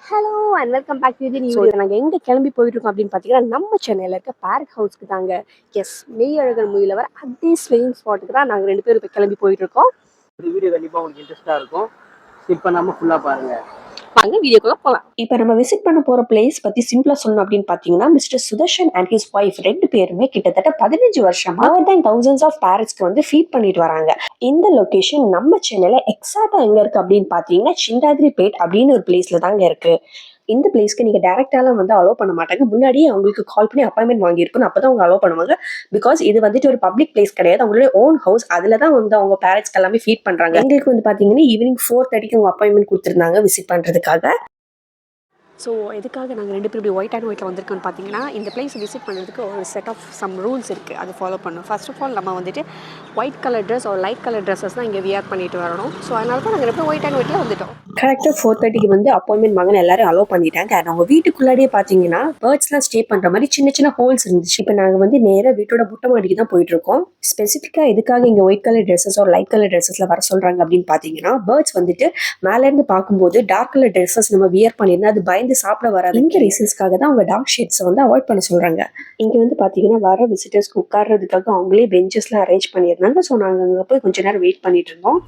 Hello and welcome back to the new video. நாங்கள் எங்கே கிளம்பி போயிட்டுருக்கோம் அப்படின்னு பார்த்தீங்கன்னா நம்ம சென்னையில் இருக்க பேரட் ஹவுஸ்க்கு தாங்க. எஸ், மெய்யழகன் மூவியில் வர அதே ஸ்விங் ஸ்பாட்டுக்கு தான் நாங்கள் 2 பேரும் இப்போ கிளம்பி போயிட்டுருக்கோம். இந்த வீடியோ கண்டிப்பாக உங்களுக்கு இன்ட்ரெஸ்ட்டாக இருக்கும். இப்போ நம்ம ஃபுல்லாக பாருங்கள். வாங்க வீடியோக்குள்ள போகலாம். இப்போ நம்ம விசிட் பண்ண போகிற பிளேஸ் பற்றி சிம்பிளாக சொல்லணும் அப்படின்னு பார்த்தீங்கன்னா, mister Sudarshan and his wife 2 பேருமே கிட்டத்தட்ட 15 வருஷமா மோர் தேன் thousands ஆஃப் பேரட்ஸ்க்கு வந்து ஃபீட் பண்ணிட்டு வராங்க. இந்த லொகேஷன் நம்ம சென்னையில் எக்ஸாக்டாக எங்கே இருக்குது அப்படின்னு பார்த்தீங்கன்னா, சிந்தாதிரிப்பேட் அப்படின்னு ஒரு பிளேஸில் தாங்க இருக்குது. இந்த பிளேஸ்க்கு நீங்கள் டேரெக்டாலாம் வந்து அலோவ் பண்ண மாட்டாங்க. முன்னாடியே அவங்களுக்கு கால் பண்ணி அப்பாயின்மெண்ட் வாங்கியிருக்கணும். அப்போ தான் அவங்க அலோவ் பண்ணுவாங்க. பிகாஸ் இது வந்துட்டு ஒரு பப்ளிக் பிளேஸ் கிடையாது, அவங்களுடைய ஓன் ஹவுஸ். அதில் தான் வந்து அவங்க பேரண்ட்ஸ்க்கு எல்லாமே ஃபீட் பண்ணுறாங்க. எங்களுக்கு வந்து பார்த்தீங்கன்னா ஈவினிங் 4:30க்கு அவங்க அப்பாயின்மெண்ட் கொடுத்துருந்தாங்க விசிட் பண்ணுறதுக்காக. ஸோ எதுக்காக நாங்கள் 2 பேரும் இப்படி ஒயிட் அண்ட் ஒயிட்டில் வந்திருக்கோன்னு பார்த்தீங்கன்னா, இந்த பிளேஸ் விசிட் பண்ணுறதுக்கு ஒரு செட் ஆஃப் சம் ரூல்ஸ் இருக்குது, அது ஃபாலோ பண்ணணும். ஃபர்ஸ்ட் ஆஃப் ஆல் நம்ம வந்துட்டு ஒயிட் கலர் ட்ரெஸ் ஒரு லைட் கலர் ட்ரெஸ்ஸஸ் தான் இங்கே வியர் பண்ணிட்டு வரணும். ஸோ அதனால தான் நாங்கள் 2 பேரும் ஒயிட் அண்ட் ஒயிட்டில் வந்துட்டோம். கரெக்டாக 4:30க்கு வந்து அப்பாயின்மெண்ட் வாங்கின எல்லாரும் அலோவ் பண்ணிட்டாங்க. அண்ட் அவங்க வீட்டுக்குள்ளாடியே பார்த்தீங்கன்னா பேர்ட்ஸ்லாம் ஸ்டே பண்ணுற மாதிரி சின்ன சின்ன ஹோல்ஸ் இருந்துச்சு. இப்போ நாங்கள் வந்து நேராக வீட்டோட மொட்டை மாடிக்கு தான் போயிட்டுருக்கோம். ஸ்பெசிஃபிக்காக எதுக்காக இங்கே ஒயிட் கலர் ட்ரெஸ்ஸஸ் ஒரு லைட் கலர் ட்ரெஸ்ஸஸில் வர சொல்கிறாங்க அப்படின்னு பார்த்தீங்கன்னா, பேர்ட்ஸ் வந்துட்டு மேலேருந்து பார்க்கும்போது டார்க் கலர் ட்ரெஸ்ஸஸ் நம்ம வியர் பண்ணியிருந்தா அது பயந்து சாப்பிட வராது. இந்த ரீசன்ஸ்க்காக தான் அவங்க டார்க் ஷேட்ஸை வந்து அவாய்ட் பண்ண சொல்கிறாங்க. இங்கே வந்து பார்த்தீங்கன்னா வர விசிட்டர்ஸ்க்கு உட்கார்றதுக்காக அவங்களே பெஞ்சஸ்லாம் அரேஞ்ச் பண்ணியிருந்தாங்க. ஸோ நாங்கள் அங்கே போய் கொஞ்ச நேரம் வெயிட் பண்ணிட்டு இருந்தோம்.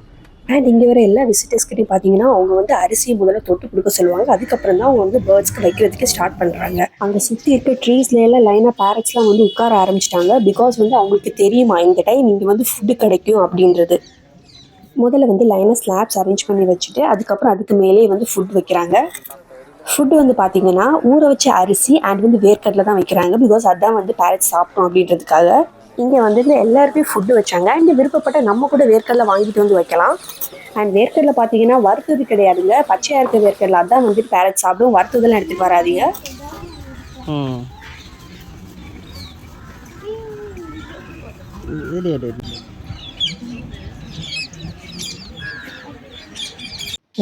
அண்ட் இங்கே வர எல்லா விசிட்டர்ஸ்கிட்டையும் பார்த்தீங்கன்னா அவங்க வந்து அரிசியை முதல்ல தொட்டு கொடுக்க சொல்லுவாங்க. அதுக்கப்புறம் தான் அவங்க வந்து பேர்ட்ஸ்க்கு வைக்கிறதுக்கு ஸ்டார்ட் பண்ணுறாங்க. அங்கே சுற்றி இருக்க ட்ரீஸ்ல எல்லாம் லைனாக பேரட்ஸ்லாம் வந்து உட்கார ஆரம்பிச்சிட்டாங்க. பிகாஸ் வந்து அவங்களுக்கு தெரியுமா இந்த டைம் இங்கே வந்து ஃபுட்டு கிடைக்கும் அப்படின்றது. முதல்ல வந்து லைனாக ஸ்லாப்ஸ் அரேஞ்ச் பண்ணி வச்சுட்டு அதுக்கப்புறம் அதுக்கு மேலே வந்து ஃபுட் வைக்கிறாங்க. ஃபுட்டு வந்து பார்த்தீங்கன்னா ஊற வச்ச அரிசி அண்ட் வந்து வேர்க்கடலை தான் வைக்கிறாங்க. பிகாஸ் அதுதான் வந்து பேரட்ஸ் சாப்பிட்டோம் அப்படின்றதுக்காக. இங்கே வந்துட்டு எல்லாருமே ஃபுட்டு வச்சாங்க. அண்ட் விருப்பப்பட்ட நம்ம கூட வேர்க்கடலை வாங்கிட்டு வந்து வைக்கலாம். அண்ட் வேர்க்கடலை பார்த்தீங்கன்னா வறுத்தது கிடையாதுங்க, பச்சையாக இருக்க வேர்க்கடலை அதான் வந்துட்டு பேரட் சாப்பிடும். வறுத்ததெல்லாம் எடுத்துகிட்டு வராதீங்க.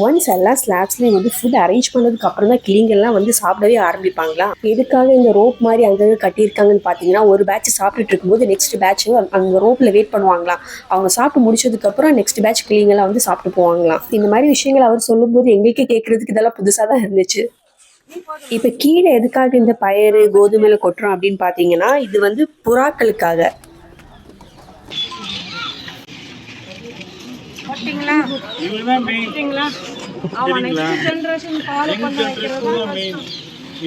ஒன்ஸ் எல்லா ஸ்லாப்ஸ்லேயும் வந்து ஃபுட் அரேஞ்ச் பண்ணதுக்கு அப்புறம் தான் கிளிங்கெல்லாம் வந்து சாப்பிடவே ஆரம்பிப்பாங்களா. எதுக்காக இந்த ரோப் மாதிரி அங்கங்கே கட்டியிருக்காங்கன்னு பார்த்தீங்கன்னா, ஒரு பேட்ச் சாப்பிட்டுட்டு இருக்கும்போது நெக்ஸ்ட் பேட்ச் அந்த ரோப்பில் வெயிட் பண்ணுவாங்களாம். அவங்க சாப்பிட்டு முடிச்சதுக்கப்புறம் நெக்ஸ்ட் பேட்ச் கிளிங்கெல்லாம் வந்து சாப்பிட்டு போவாங்களாம். இந்த மாதிரி விஷயங்கள் அவர் சொல்லும்போது எங்களுக்கே கேட்குறதுக்கு இதெல்லாம் புதுசாக தான் இருந்துச்சு. இப்போ கீழே எதுக்காக இந்த பயறு கோதுமையில கொட்டுறோம் அப்படின்னு பார்த்தீங்கன்னா, இது வந்து புறாக்களுக்காக.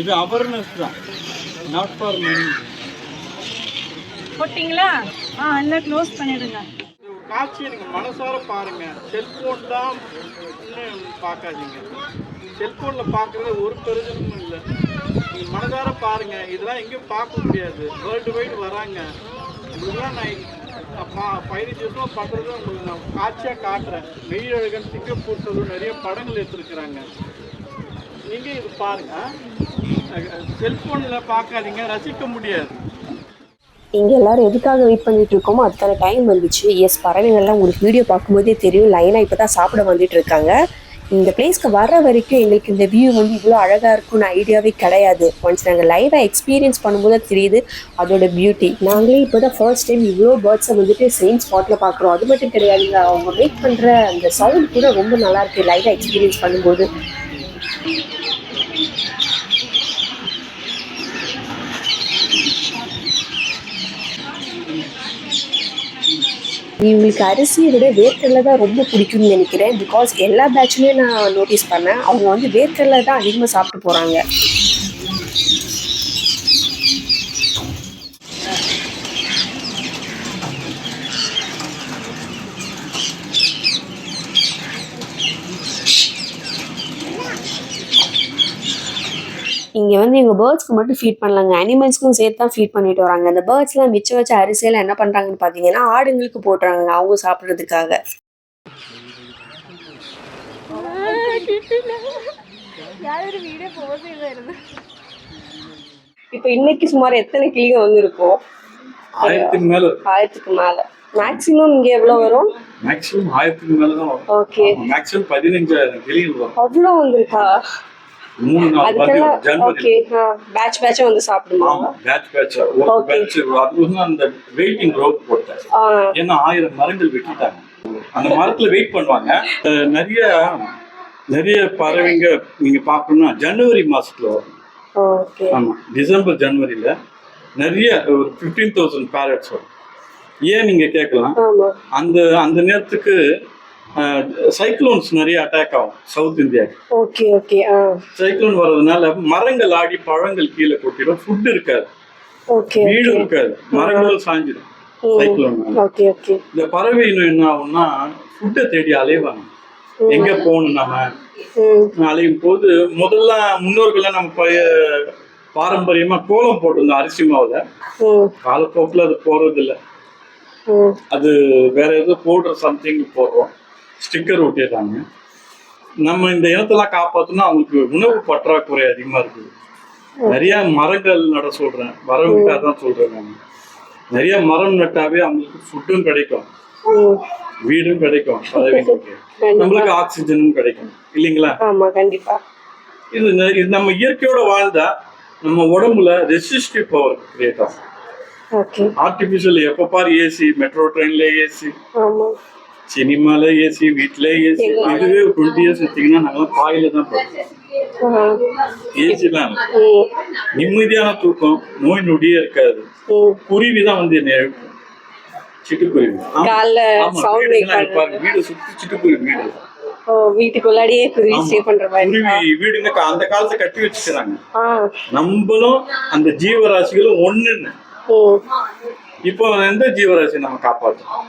இது அவேர்னஸ் தான், நாட் ஃபார் மணி. போட்டிங்களா? எல்லாம் க்ளோஸ் பண்ணிடுங்க. காட்சியை நீங்கள் மனசார பாருங்க. செல்போன் தான் பார்க்காதீங்க. செல்போனில் பார்க்குறது ஒரு பிரயோஜனமும் இல்லை. நீங்கள் மனசார பாருங்க. இதெல்லாம் எங்கேயும் பார்க்க முடியாது. வேர்ல்டு வைடு வராங்க. இதெல்லாம் நான் 15 வருஷம் பண்ணுறது உங்களுக்கு நான் காட்சியாக காட்டுறேன். மெய்யழகன், சிங்கப்பூர் சொல்லு நிறைய படங்கள் எடுத்துருக்குறாங்க. நீங்கள் இது பாருங்கள். செல்ஃபோனில் பார்க்காதீங்க, ரசிக்க முடியாது. இங்கே எல்லாரும் எதுக்காக வெயிட் பண்ணிட்டு இருக்கோமோ அதுக்கான டைம் வந்துச்சு. எஸ், பறவைகள்லாம் உங்களுக்கு வீடியோ பார்க்கும்போதே தெரியும் லைனாக இப்போ தான் சாப்பிட வந்துட்டு இருக்காங்க. இந்த பிளேஸ்க்கு வர வரைக்கும் எங்களுக்கு இந்த வியூ வந்து இவ்வளோ அழகாக இருக்கும்னு ஐடியாவே கிடையாது. ஒன்ஸ் நாங்கள் லைவாக எக்ஸ்பீரியன்ஸ் பண்ணும்போது தெரியுது அதோட பியூட்டி. நாங்களே இப்போ தான் ஃபர்ஸ்ட் டைம் இவ்வளோ பேர்ட்ஸை வந்துட்டு சேம் ஸ்பாட்டில் பார்க்குறோம். அது மட்டும் கிடையாதுங்க, அவங்க வெயிட் பண்ணுற அந்த சவுண்ட் கூட ரொம்ப நல்லாயிருக்கு லைவாக எக்ஸ்பீரியன்ஸ் பண்ணும்போது. இவங்களுக்கு அரிசியை விட வேர்க்கடலை தான் ரொம்ப பிடிக்கும்னு நினைக்கிறேன். பிகாஸ் எல்லா பேட்ச்லேயும் நான் நோட்டீஸ் பண்ணேன், அவங்க வந்து வேர்க்கடலை தான் அதிகமாக சாப்பிட்டு போகிறாங்க. இங்கே வந்து எங்கள் பேர்ட்ஸ்க்கு மட்டும் ஃபீட் பண்ணலாங்க, அனிமல்ஸ்க்கும் சேர்த்து தான் ஃபீட் பண்ணிட்டு வராங்க. அந்த பேர்ட்ஸ்லாம் மிச்சம் வச்ச அரிசியெல்லாம் என்ன பண்ணுறாங்கன்னு பார்த்தீங்கன்னா ஆடுங்களுக்கு போட்டுறாங்க அவங்க சாப்பிட்றதுக்காக. இப்போ இன்னைக்கு சுமார் எத்தனை கிளிங்க வந்து இருக்கும்? 1000க்கு மேலே. மேக்ஸிமம் இங்கே எவ்வளோ வரும்? மேக்ஸிமம் 1000க்கு மேலே தான் வரும். ஓகே, மேக்ஸிமம் 15,000 கிளிகள் வரும். அவ்வளோ வந்துருக்கா? பேட்ச் பேட்சா வந்து சாப்பிடுமா? பேட்ச் பேட்சா ஒரு பேட்ச். அது வந்து அந்த வெயிட்டிங் ரோப் போட்டாங்க. ஏன்னா 1000 மரங்கள் வெட்டிட்டாங்க. அந்த மரத்துல வெயிட் பண்ணுவாங்க. நிறைய நிறைய பறவைங்க நீங்கள் பார்க்கணும்னா ஜனவரி மாதத்தில் வரும். ஓகே. ஆமாம், டிசம்பர் ஜனவரியில் நிறைய ஒரு 15,000 பேரட்ஸ் வரும். ஏன் நீங்கள் கேட்கலாம், ஆமா. அந்த அந்த நேரத்துக்கு சைக்ளோன்ஸ் நிறைய அட்டாக் ஆகும் சவுத் இந்தியாவுக்கு. Okay okay. சைக்ளோன் வர்றதுனால மரங்கள் ஆடி பழங்கள் கீழே கொட்டிடும், ஃபுட் இருக்காது, ஓகே. வீடும் இருக்காது, மரங்களும் சாஞ்சிடும் சைக்ளோன். Okay okay. இந்த பறவை இனம் என்ன ஆகும்னா ஃபுட்டை தேடி அலைவாங்க. எங்க போகணும் நம்ம அலையும் போது முதல்ல முன்னோர்கள்லாம் நம்ம பாரம்பரியமா கோலம் போட்டிருந்தோம் அரிசி மாவுல. காலப்போக்கில் அது போறது இல்லை, அது வேற ஏதோ போடுற சம்திங் போடுறோம், ஸ்டிக்கர் ஒட்டிடுறாங்க. நம்ம இந்த இனத்தெல்லாம் காப்பாற்றணும், அவங்களுக்கு உணவு பற்றாக்குறை அதிகமாக இருக்குது. நிறைய மரங்கள் நட சொல்கிறேன், வரவுக்காக தான் சொல்கிறேன். நான் நிறைய மரம் நட்டாவே அவங்களுக்கு ஃபுட்டும் கிடைக்கும், வீடும் கிடைக்கும், பறவைங்களுக்கு நம்மளுக்கு ஆக்சிஜனும் கிடைக்கும் இல்லைங்களா? ஆமா, கண்டிப்பா. இது நம்ம இயற்கையோட வாழ்ந்தா நம்ம உடம்புல ரெசிஸ்டிவ் பவர் கிரியேட் ஆகும். ஓகே. ஆர்டிஃபிஷியல் எப்போ பாரு ஏசி, மெட்ரோ ட்ரெயின்ல ஏசி, ஆமா, சினிமால ஏசி, வீட்டுல ஏசி. இதுவே 20 இயர்ஸ் எடுத்தீங்கன்னா நாங்களாம் பாயில தான் போறோம். ஏசிலாம் நிம்மதியான தூக்கம், நோய் நொடியே இருக்காது. குருவி தான் வந்து என்ன எழுப்பும், சிட்டுக்குருவி. வீடு சுத்தி சிட்டுக்குருவி வீடு. வீட்டுக்குள்ளாடியே குருவி ஸ்டே பண்ற மாதிரி. குருவி வீடுங்க அந்த காலத்தை கட்டி வச்சுக்கிறாங்க. நம்மளும் அந்த ஜீவராசிகளும் ஒண்ணுன்னு. இப்போ எந்த ஜீவராசி நம்ம காப்பாற்றோம்,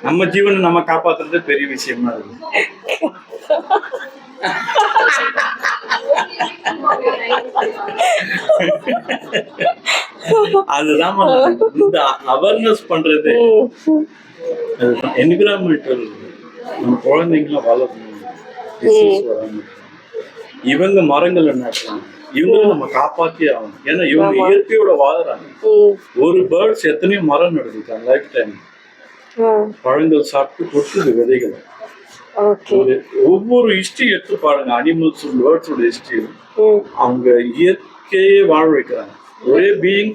நம்ம ஜீவனை நம்ம காப்பாத்துறது பெரிய விஷயமா இருக்கு. அதுதான் இந்த அவேர்னஸ் பண்றது. என்விரான்மெண்டல் நம்ம குழந்தைங்களாம் வளரணும், இவங்க மரங்கள் நடுறாங்க, இவங்களும் நம்ம காப்பாத்தி ஆகணும். ஏன்னா இவங்க இயற்கையோட வாழறாங்க. ஒரு பேர்ட்ஸ் எத்தனையோ மரம் நடுறாங்க லைஃப் டைம், பழங்கள் சாப்பிட்டு கொட்டுது விதைகள். ஒவ்வொரு ஹிஸ்டரி எடுத்து பாருங்க, அனிமல்ஸ் பேர்ட்ஸோட ஹிஸ்டரி. அவங்க இயற்கையே வாழ வைக்கிறாங்க. ஒரே பீயிங்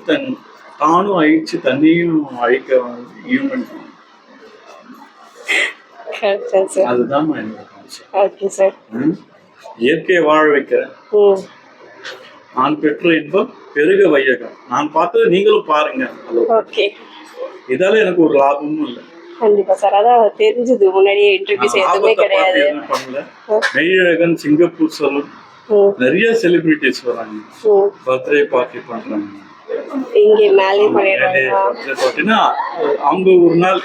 தானும் அழிச்சு தண்ணியும் அழிக்க ஹியூமன். அதுதான் என்னோட கான்செப்ட். இயற்கையை வாழ வைக்கிறேன். நான் பெற்ற இன்பம் பெருக வையகம். நான் பார்த்தது நீங்களும் பாருங்க. இதால எனக்கு ஒரு லாபமும் இல்லை. கண்டிப்பா சார், அதான் தெரிஞ்சது முன்னாடியே இன்டர்வியூஸ் எதுவுமே கிடையாது. பண்ணல. மெய்யழகன், சிங்கப்பூர் சலூன், நிறைய செலிபிரிட்டிஸ் வராங்க, பர்த்டே பார்ட்டி பண்றாங்க. இங்கே மேலே பண்ணிடுறாங்க. அவங்க ஒரு நாள்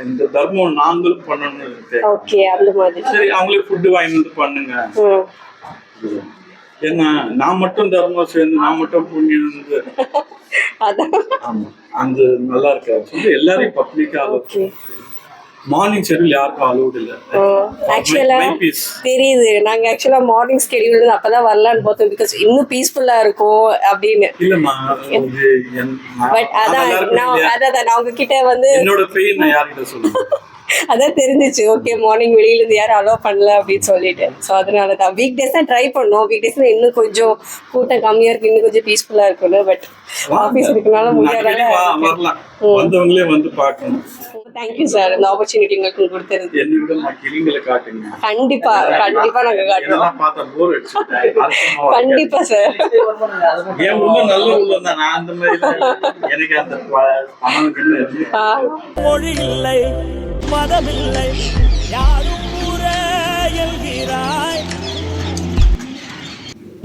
இந்த தர்மம் நாங்களும் பண்ணணும். ஓகே, அந்த மாதிரி. சரி, அவங்களே ஃபுட்டு வாங்கி வந்து பண்ணுங்க. ஏன்னா நான் மட்டும் தர்மம் சேர்ந்து நான் மட்டும் புண்ணியம் வந்து அந்த நல்லா இருக்காது. எல்லாரையும் பப்ளிக்கா மார்னிங் ஷெட்யூல் யாருக்கும் அலோட் இல்லை. ஆக்சுவலா தெரியுது, நாங்க ஆக்சுவலா மார்னிங் ஸ்கெடியூல் அப்பதான் வரலான்னு பார்த்தோம், பிகாஸ் இன்னும் பீஸ்ஃபுல்லா இருக்கும் அப்படின்னு. இல்லம்மா, பட் அதான் நான் உங்ககிட்ட வந்து என்னோட பெயின் நான் யார்கிட்ட சொல்லுவேன், அதான் தெரிஞ்சிச்சு. ஓகே, மார்னிங் வெளியில இருந்து யாரும் அலோவ் பண்ணல அப்படின்னு சொல்லிட்டு. ஸோ அதனால தான் வீக் டேஸ் தான் ட்ரை பண்ணோம். வீக் டேஸ்ல இன்னும் கொஞ்சம் கூட்டம் கம்மியா இருக்கு, இன்னும் கொஞ்சம் பீஸ்ஃபுல்லா இருக்கும்ல. பட் ஆஃபீஸ் இருக்கனால முடியாத வந்தவங்களே வந்து பார்க்கணும். தேங்க்யூ சார், இந்த ஆப்பர்ச்சுனிட்டி உங்களுக்கு கொடுத்தது. கண்டிப்பா கண்டிப்பா நாங்க காட்டுறோம். கண்டிப்பா சார். என் உள்ள நல்ல உள்ள நான் அந்த மாதிரி எனக்கு அந்த பணம் மொழி இல்லை, மதமில்லை, யாரும் ஊரே என்கிறாய்.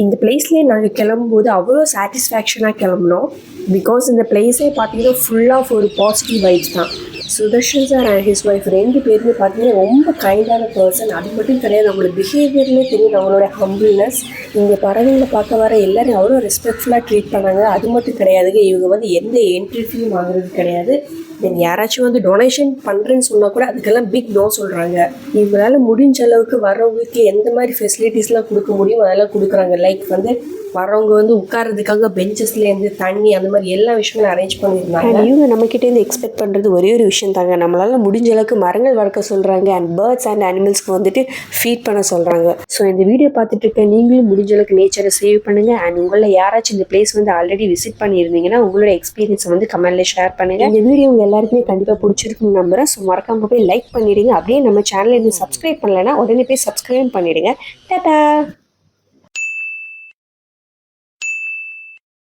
இந்த பிளேஸ்லேயே நாங்கள் கிளம்பும்போது அவ்வளோ சாட்டிஸ்ஃபேக்ஷனாக கிளம்புனோம். பிகாஸ் இந்த பிளேஸே பார்த்தீங்கன்னா ஃபுல் ஆஃப் ஒரு பாசிட்டிவ் வைப்ஸ் தான். Sudarshan sir and his wife 2 பேருமே பார்த்தீங்கன்னா ரொம்ப கைண்டான பர்சன். அது மட்டும் கிடையாது, அவங்களோட பிஹேவியர்லேயே தெரியும் அவங்களோட ஹம்பிள்னஸ். இங்கே பறவைகளை பார்க்க வர எல்லாரும் அவ்வளோ ரெஸ்பெக்ட்ஃபுல்லாக ட்ரீட் பண்ணாங்க. அது மட்டும் கிடையாதுங்க, இவங்க வந்து எந்த என்ட்ரி ஃபீயும் வாங்குறது கிடையாது. தென் யாராச்சும் வந்து டொனேஷன் பண்ணுறேன்னு சொன்னால் கூட அதுக்கெல்லாம் பிக் நோ சொல்கிறாங்க. இவங்களால முடிஞ்ச அளவுக்கு வரவங்களுக்கு எந்த மாதிரி ஃபெசிலிட்டிஸ்லாம் கொடுக்க முடியும் அதெல்லாம் கொடுக்குறாங்க. லைக் வந்து வரவங்க வந்து உட்காரதுக்காக பெஞ்சஸ்லேருந்து தண்ணி அந்த மாதிரி எல்லா விஷயங்களும் அரேஞ்ச் பண்ணியிருந்தாங்க. இவங்க நம்மக்கிட்டேருந்து எக்ஸ்பெக்ட் பண்ணுறது ஒரே ஒரு விஷயம் தாங்க. நம்மளால முடிஞ்ச அளவுக்கு மரங்கள் வளர்க்க சொல்கிறாங்க அண்ட் பேர்ட்ஸ் அண்ட் அனிமல்ஸ்க்கு வந்துட்டு ஃபீட் பண்ண சொல்கிறாங்க. ஸோ இந்த வீடியோ பார்த்துட்டு இருக்க நீங்களும் முடிஞ்ச அளவுக்கு நேச்சரை சேவ் பண்ணுங்கள். அண்ட் உங்களில் யாராச்சும் இந்த பிளேஸ் வந்து ஆல்ரெடி விசிட் பண்ணியிருந்தீங்கன்னா உங்களோட எக்ஸ்பீரியன்ஸை வந்து கமெண்ட்ல ஷேர் பண்ணுங்கள். இந்த வீடியோ உங்கள் எல்லாருக்குமே கண்டிப்பாக பிடிச்சிருக்குன்னு நம்புறேன். ஸோ மறக்காம போய் லைக் பண்ணிடுங்க. அப்படியே நம்ம சேனலை இன்னும் சப்ஸ்கிரைப் பண்ணலைன்னா உடனே போய் சப்ஸ்கிரைப் பண்ணிடுங்க. டாடா.